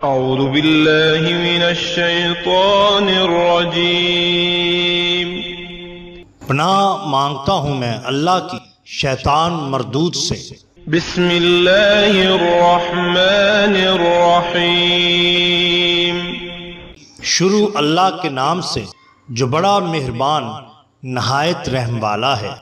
اعوذ باللہ من الشیطان الرجیم۔ پناہ مانگتا ہوں میں اللہ کی شیطان مردود سے۔ بسم اللہ الرحمن الرحیم۔ شروع اللہ کے نام سے جو بڑا مہربان نہایت رحم والا ہے۔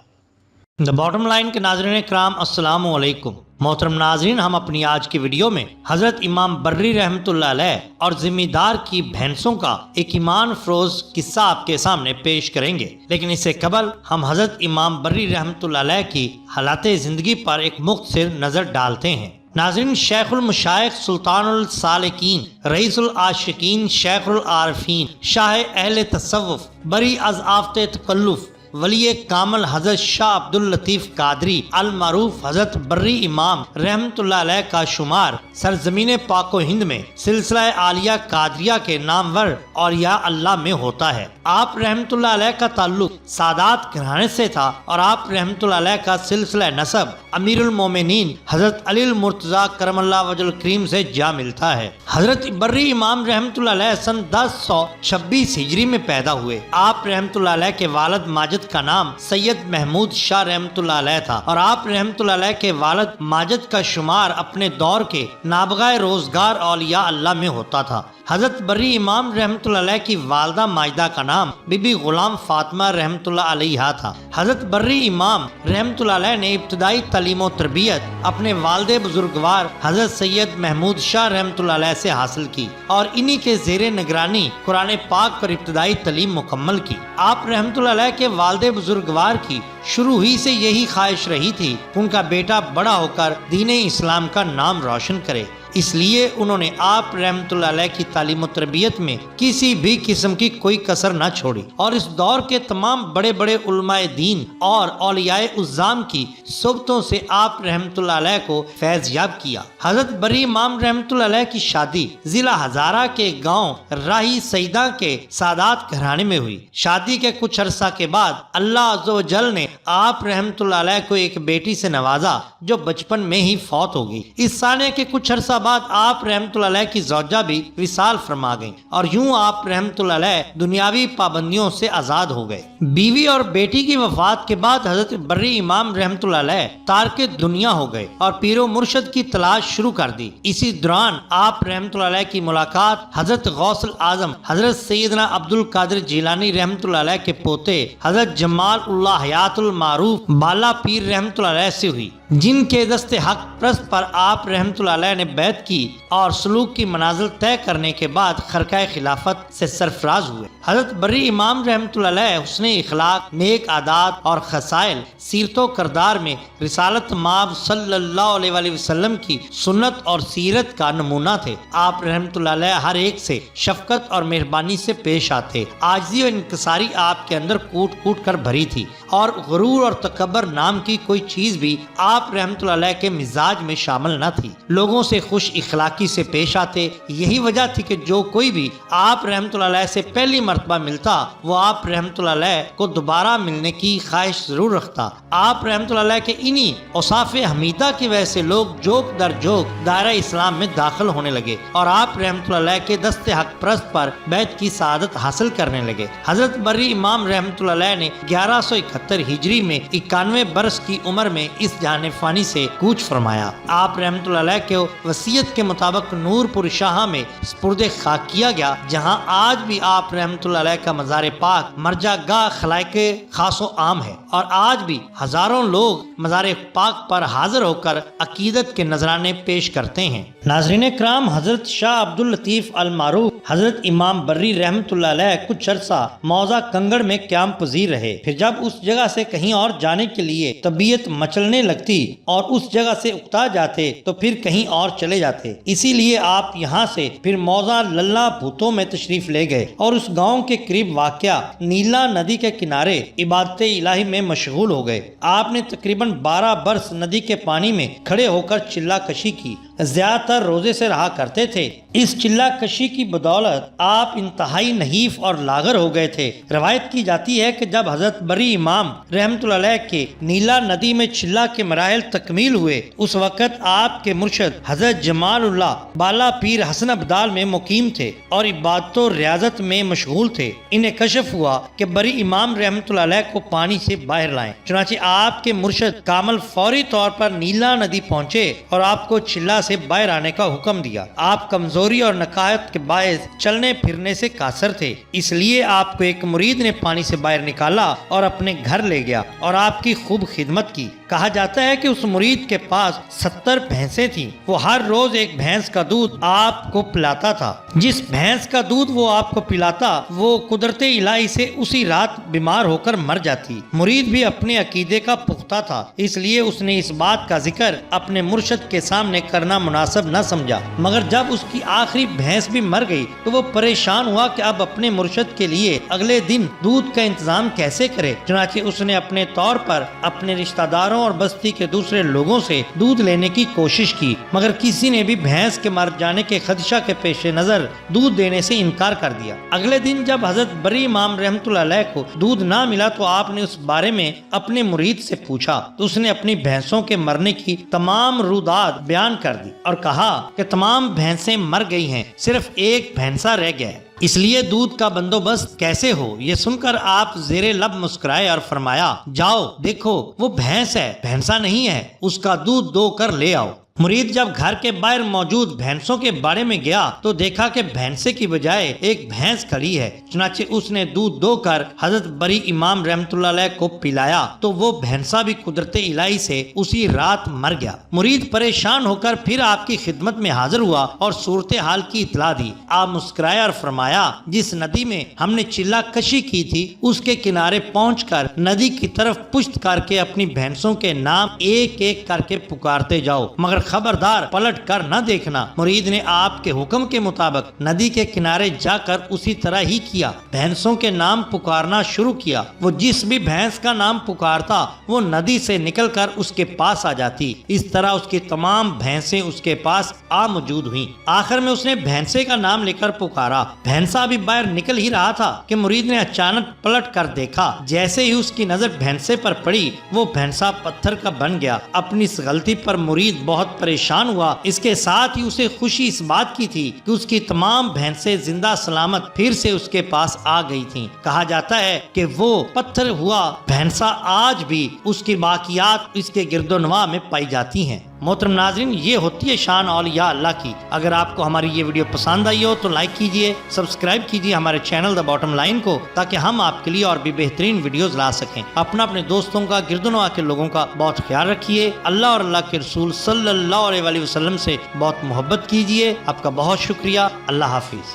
دا باٹم لائن کے ناظرین کرام، السلام علیکم۔ محترم ناظرین، ہم اپنی آج کی ویڈیو میں حضرت امام بری رحمۃ اللہ علیہ اور ذمہ دار کی بھینسوں کا ایک ایمان فروز قصہ آپ کے سامنے پیش کریں گے، لیکن اس سے قبل ہم حضرت امام بری رحمۃ اللہ علیہ کی حالات زندگی پر ایک مختصر نظر ڈالتے ہیں۔ ناظرین، شیخ المشائخ، سلطان السالکین، رئیس العاشقین، شیخ العارفین، شاہ اہل تصوف، بری از آفت تکلف، ولی کامل حضرت شاہ عبداللطیف قادری المعروف حضرت بری امام رحمت اللہ علیہ کا شمار سرزمین پاک و ہند میں سلسلہ عالیہ قادریہ کے نامور اولیاء اللہ میں ہوتا ہے۔ آپ رحمت اللہ علیہ کا تعلق سادات گھرانے سے تھا اور آپ رحمت اللہ علیہ کا سلسلہ نسب امیر المومنین حضرت علی المرتضی کرم اللہ وجہ الکریم سے جا ملتا ہے۔ حضرت بری امام رحمت اللہ علیہ سن 1026 ہجری میں پیدا ہوئے۔ آپ رحمت اللہ علیہ کے والد ماجد کا نام سید محمود شاہ رحمت اللہ علیہ تھا اور آپ رحمت اللہ علیہ کے والد ماجد کا شمار اپنے دور کے نابغہ روزگار اولیاء اللہ میں ہوتا تھا۔ حضرت بری امام رحمت اللہ علیہ کی والدہ ماجدہ کا نام بی بی غلام فاطمہ رحمت اللہ علیہ تھا۔ حضرت بری امام رحمت اللہ علیہ نے ابتدائی تعلیم و تربیت اپنے والد بزرگوار حضرت سید محمود شاہ رحمت اللہ علیہ سے حاصل کی اور انہی کے زیر نگرانی قرآن پاک پر ابتدائی تعلیم مکمل کی۔ آپ رحمت اللہ علیہ کے والد بزرگوار کی شروع ہی سے یہی خواہش رہی تھی کہ ان کا بیٹا بڑا ہو کر دین اسلام کا نام روشن کرے، اس لیے انہوں نے آپ رحمت اللہ علیہ کی تعلیم و تربیت میں کسی بھی قسم کی کوئی کسر نہ چھوڑی اور اس دور کے تمام بڑے بڑے علماء دین اور اولیاء عظام کی صحبتوں سے آپ رحمت اللہ علیہ کو فیض یاب کیا۔ حضرت بری امام رحمت اللہ علیہ کی شادی ضلع ہزارہ کے گاؤں راہی سیدہ کے سادات گھرانے میں ہوئی۔ شادی کے کچھ عرصہ کے بعد اللہ عز و جل نے آپ رحمت اللہ علیہ کو ایک بیٹی سے نوازا جو بچپن میں ہی فوت ہو گئی۔ اس سالے کے کچھ عرصہ بعد آپ رحمت اللہ علیہ کی زوجہ بھی وصال فرما گئیں اور یوں آپ رحمت اللہ علیہ دنیاوی پابندیوں سے آزاد ہو گئے۔ بیوی اور بیٹی کی وفات کے بعد حضرت بری امام رحمت اللہ علیہ تارک دنیا ہو گئے اور پیر و مرشد کی تلاش شروع کر دی۔ اسی دوران آپ رحمت اللہ علیہ کی ملاقات حضرت غوث الاعظم حضرت سیدنا عبد القادر جیلانی رحمت اللہ علیہ کے پوتے حضرت جمال اللہ حیات المعروف بالا پیر رحمت اللہ علیہ سے ہوئی، جن کے دست حق پرست پر آپ رحمت اللہ علیہ نے بیعت کی اور سلوک کی منازل طے کرنے کے بعد خرقہ خلافت سے سرفراز ہوئے۔ حضرت بری امام رحمت اللہ علیہ حسن اخلاق، نیک عادات اور خصائل، سیرت و کردار میں رسالت مآب صلی اللہ علیہ وآلہ وسلم کی سنت اور سیرت کا نمونہ تھے۔ آپ رحمت اللہ علیہ ہر ایک سے شفقت اور مہربانی سے پیش آتے۔ عاجزی و انکساری آپ کے اندر کوٹ کوٹ کر بھری تھی اور غرور اور تکبر نام کی کوئی چیز بھی آپ رحمت اللہ علیہ کے مزاج میں شامل نہ تھی۔ لوگوں سے خوش اخلاقی سے پیش آتے۔ یہی وجہ تھی کہ جو کوئی بھی آپ رحمت اللہ علیہ سے پہلی مرتبہ ملتا وہ آپ رحمت اللہ علیہ کو دوبارہ ملنے کی خواہش ضرور رکھتا۔ آپ رحمت اللہ علیہ کے انہی اوصاف حمیدہ کی وجہ سے لوگ جوک در جوک دائرہ اسلام میں داخل ہونے لگے اور آپ رحمت اللہ علیہ کے دست حق پرست پر بیعت کی سعادت حاصل کرنے لگے۔ حضرت بری امام رحمت اللہ علیہ نے 1171 ہجری میں 91 برس کی عمر میں اس جہان فانی سے کوچ فرمایا۔ آپ رحمت اللہ علیہ کے وصیت کے مطابق نور پور شاہ میں سپرد خاک کیا گیا، جہاں آج بھی آپ رحمت اللہ علیہ کا مزار پاک مرجع گاہ خلائق خاص و عام ہے اور آج بھی ہزاروں لوگ مزار پاک پر حاضر ہو کر عقیدت کے نذرانے پیش کرتے ہیں۔ ناظرین کرام، حضرت شاہ عبداللطیف المعروف حضرت امام بری رحمت اللہ علیہ کچھ عرصہ موضع کنگڑ میں قیام پذیر رہے، پھر جب اس جگہ سے کہیں اور جانے کے لیے طبیعت مچلنے لگتی اور اس جگہ سے اکتا جاتے تو پھر کہیں اور چلے جاتے، اسی لیے آپ یہاں سے پھر موضع للہ بھوتوں میں تشریف لے گئے اور اس گاؤں کے قریب واقع نیلا ندی کے کنارے عبادت الہی میں مشغول ہو گئے۔ آپ نے تقریباً 12 برس ندی کے پانی میں کھڑے ہو کر چلہ کشی کی زیادہ تر روزے سے رہا کرتے تھے۔ اس چلہ کشی کی بدولت آپ انتہائی نحیف اور لاغر ہو گئے تھے۔ روایت کی جاتی ہے کہ جب حضرت بری امام رحمۃ اللہ علیہ کے نیلا ندی میں چلہ کے مراحل تکمیل ہوئے، اس وقت آپ کے مرشد حضرت جمال اللہ بالا پیر حسن ابدال میں مقیم تھے اور عبادت و ریاضت میں مشغول تھے۔ انہیں کشف ہوا کہ بری امام رحمۃ اللہ علیہ کو پانی سے باہر لائیں۔ چنانچہ آپ کے مرشد کامل فوری طور پر نیلا ندی پہنچے اور آپ کو چلہ سے باہر آنے کا حکم دیا۔ آپ کمزوری اور نکاہت کے باعث چلنے پھرنے سے قاصر تھے، اس لیے آپ کو ایک مرید نے پانی سے باہر نکالا اور اپنے گھر لے گیا اور آپ کی خوب خدمت کی۔ کہا جاتا ہے کہ اس مرید کے پاس 70 بھینسیں تھیں۔ وہ ہر روز ایک بھینس کا دودھ آپ کو پلاتا تھا۔ جس بھینس کا دودھ وہ آپ کو پلاتا وہ قدرت الہی سے اسی رات بیمار ہو کر مر جاتی۔ مرید بھی اپنے عقیدے کا پختہ تھا، اس لیے اس نے اس بات کا ذکر اپنے مرشد کے سامنے کرنا مناسب نہ سمجھا، مگر جب اس کی آخری بھینس بھی مر گئی تو وہ پریشان ہوا کہ اب اپنے مرشد کے لیے اگلے دن دودھ کا انتظام کیسے کرے۔ چنانچہ اس نے اپنے طور پر اپنے رشتہ داروں اور بستی کے دوسرے لوگوں سے دودھ لینے کی کوشش کی، مگر کسی نے بھی بھینس کے مر جانے کے خدشہ کے پیش نظر دودھ دینے سے انکار کر دیا۔ اگلے دن جب حضرت بری امام رحمۃ اللہ علیہ کو دودھ نہ ملا تو آپ نے اس بارے میں اپنے مرید سے پوچھا تو اس نے اپنی بھینسوں کے مرنے کی تمام رودات بیان کر دی اور کہا کہ تمام بھینسیں مر گئی ہیں، صرف ایک بھینسا رہ گیا ہے، اس لیے دودھ کا بندوبست کیسے ہو؟ یہ سن کر آپ زیر لب مسکرائے اور فرمایا، جاؤ دیکھو وہ بھینس ہے، بھینسا نہیں ہے، اس کا دودھ دو کر لے آؤ۔ مرید جب گھر کے باہر موجود بھینسوں کے بارے میں گیا تو دیکھا کہ بھینسے کی بجائے ایک بھینس کھڑی ہے۔ چنانچہ اس نے دودھ دو کر حضرت بری امام رحمۃ اللہ علیہ کو پلایا تو وہ بھینسا بھی قدرت الہی سے اسی رات مر گیا۔ مرید پریشان ہو کر پھر آپ کی خدمت میں حاضر ہوا اور صورتحال کی اطلاع دی۔ آپ مسکرائے اور فرمایا، جس ندی میں ہم نے چلہ کشی کی تھی اس کے کنارے پہنچ کر ندی کی طرف پشت کر کے اپنی بھینسوں کے نام ایک ایک کر کے پکارتے جاؤ، مگر خبردار پلٹ کر نہ دیکھنا۔ مرید نے آپ کے حکم کے مطابق ندی کے کنارے جا کر اسی طرح ہی کیا، بھینسوں کے نام پکارنا شروع کیا۔ وہ جس بھی بھینس کا نام پکارتا وہ ندی سے نکل کر اس کے پاس آ جاتی۔ اس طرح اس کی تمام بھینسیں اس کے پاس آ موجود ہوئیں۔ آخر میں اس نے بھینسے کا نام لے کر پکارا، بھینسا بھی باہر نکل ہی رہا تھا کہ مرید نے اچانک پلٹ کر دیکھا، جیسے ہی اس کی نظر بھینسے پر پڑی وہ بھینسا پتھر کا بن گیا۔ اپنی اس غلطی پر مرید بہت پریشان ہوا، اس کے ساتھ ہی اسے خوشی اس بات کی تھی کہ اس کی تمام بھینسیں زندہ سلامت پھر سے اس کے پاس آ گئی تھیں۔ کہا جاتا ہے کہ وہ پتھر ہوا بھینسا آج بھی اس کی باقیات اس کے گرد و نواح میں پائی جاتی ہیں۔ محترم ناظرین، یہ ہوتی ہے شان اولیاء اللہ کی۔ اگر آپ کو ہماری یہ ویڈیو پسند آئی ہو تو لائک کیجئے، سبسکرائب کیجئے ہمارے چینل دا باٹم لائن کو، تاکہ ہم آپ کے لیے اور بھی بہترین ویڈیوز لا سکیں۔ اپنے دوستوں کا، گرد و نواح کے لوگوں کا بہت خیال رکھیے۔ اللہ اور اللہ کے رسول صلی اللہ علیہ وسلم سے بہت محبت کیجئے۔ آپ کا بہت شکریہ۔ اللہ حافظ۔